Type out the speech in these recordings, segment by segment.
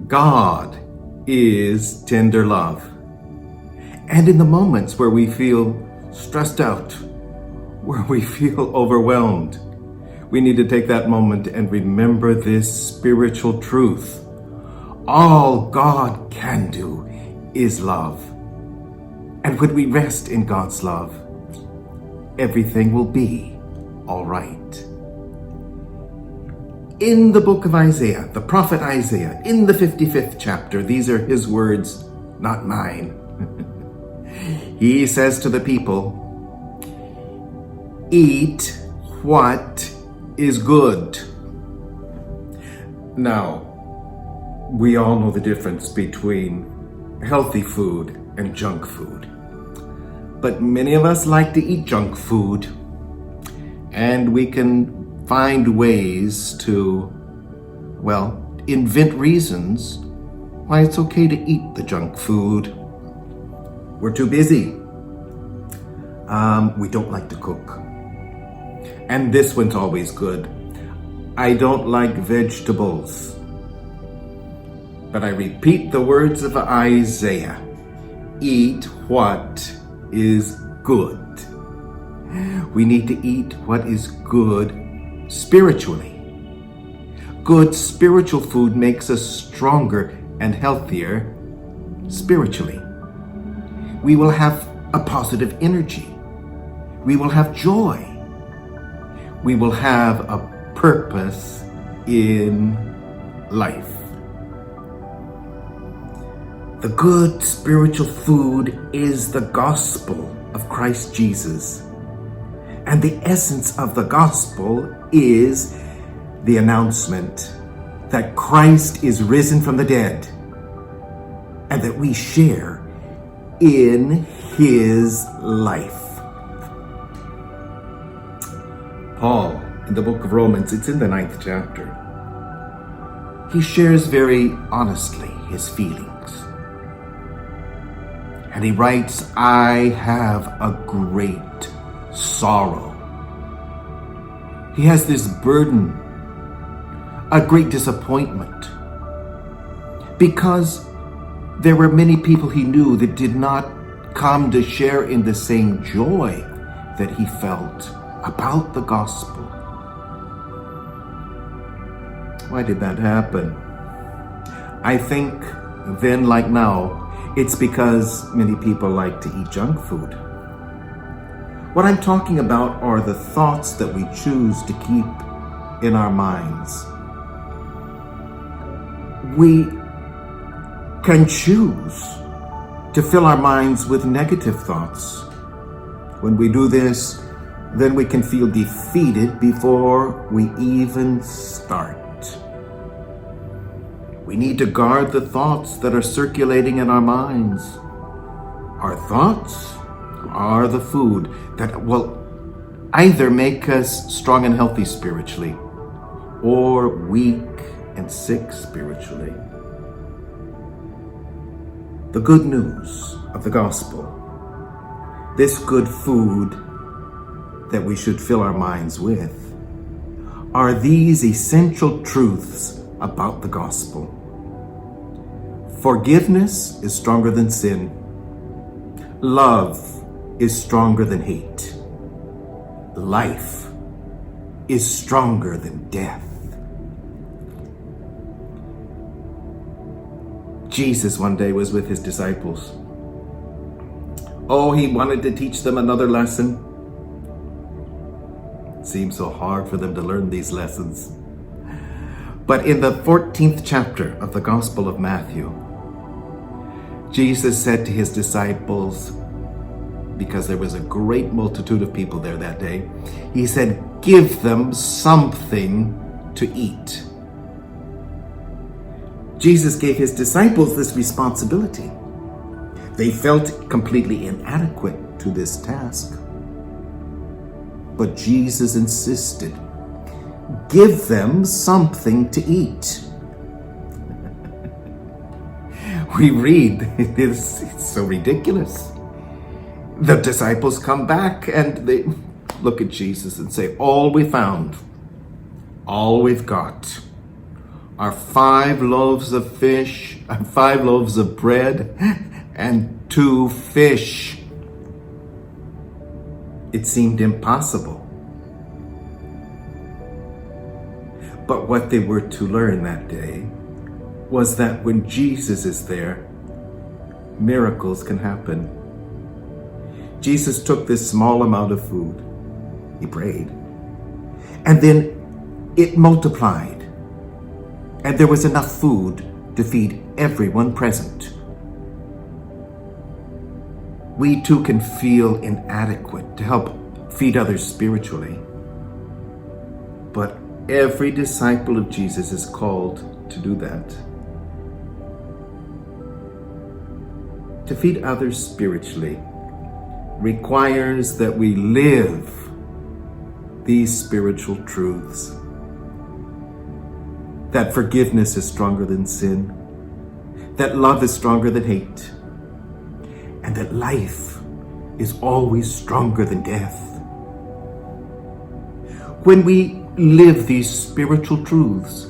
God is tender love. And in the moments where we feel stressed out, where we feel overwhelmed, we need to take that moment and remember this spiritual truth. All God can do is love. And when we rest in God's love, everything will be all right. In the book of Isaiah, the prophet Isaiah, in the 55th chapter, these are his words, not mine. He says to the people, "Eat what is good." Now, we all know the difference between healthy food and junk food. But many of us like to eat junk food, and we can find ways to, invent reasons why it's okay to eat the junk food. We're too busy. We don't like to cook. And this one's always good. I don't like vegetables. But I repeat the words of Isaiah. Eat what is good. We need to eat what is good spiritually. Good spiritual food makes us stronger and healthier spiritually. We will have a positive energy. We will have joy. We will have a purpose in life. The good spiritual food is the gospel of Christ Jesus. And the essence of the gospel is the announcement that Christ is risen from the dead and that we share in his life. Paul, in the book of Romans, it's in the 9th chapter. He shares very honestly his feelings. And he writes, "I have a great sorrow." He has this burden, a great disappointment, because there were many people he knew that did not come to share in the same joy that he felt about the gospel. Why did that happen? I think then, like now, it's because many people like to eat junk food. What I'm talking about are the thoughts that we choose to keep in our minds. We can choose to fill our minds with negative thoughts. When we do this, then we can feel defeated before we even start. We need to guard the thoughts that are circulating in our minds. Our thoughts are the food that will either make us strong and healthy spiritually or weak and sick spiritually. The good news of the gospel, this good food that we should fill our minds with, are these essential truths about the gospel. Forgiveness is stronger than sin. Love is stronger than hate. Life is stronger than death. Jesus one day was with his disciples. Oh, he wanted to teach them another lesson. It seems so hard for them to learn these lessons. But in the 14th chapter of the Gospel of Matthew, Jesus said to his disciples, because there was a great multitude of people there that day, he said, "Give them something to eat." Jesus gave his disciples this responsibility. They felt completely inadequate to this task. But Jesus insisted, "Give them something to eat." We read, it's so ridiculous. The disciples come back and they look at Jesus and say, "All we found, all we've got, are 5 loaves of fish, 5 loaves of bread, and 2 fish. It seemed impossible. But what they were to learn that day was that when Jesus is there, miracles can happen. Jesus took this small amount of food, he prayed, and then it multiplied, and there was enough food to feed everyone present. We too can feel inadequate to help feed others spiritually, but every disciple of Jesus is called to do that. To feed others spiritually requires that we live these spiritual truths. That forgiveness is stronger than sin, that love is stronger than hate, and that life is always stronger than death. When we live these spiritual truths,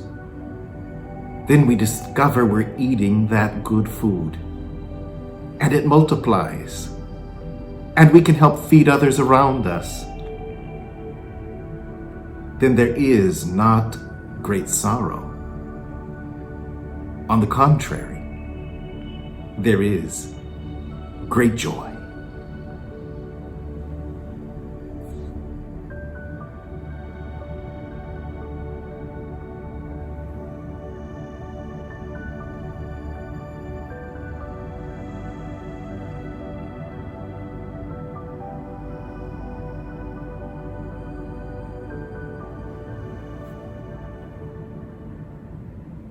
then we discover we're eating that good food, and it multiplies, and we can help feed others around us. Then there is not great sorrow. On the contrary, there is great joy.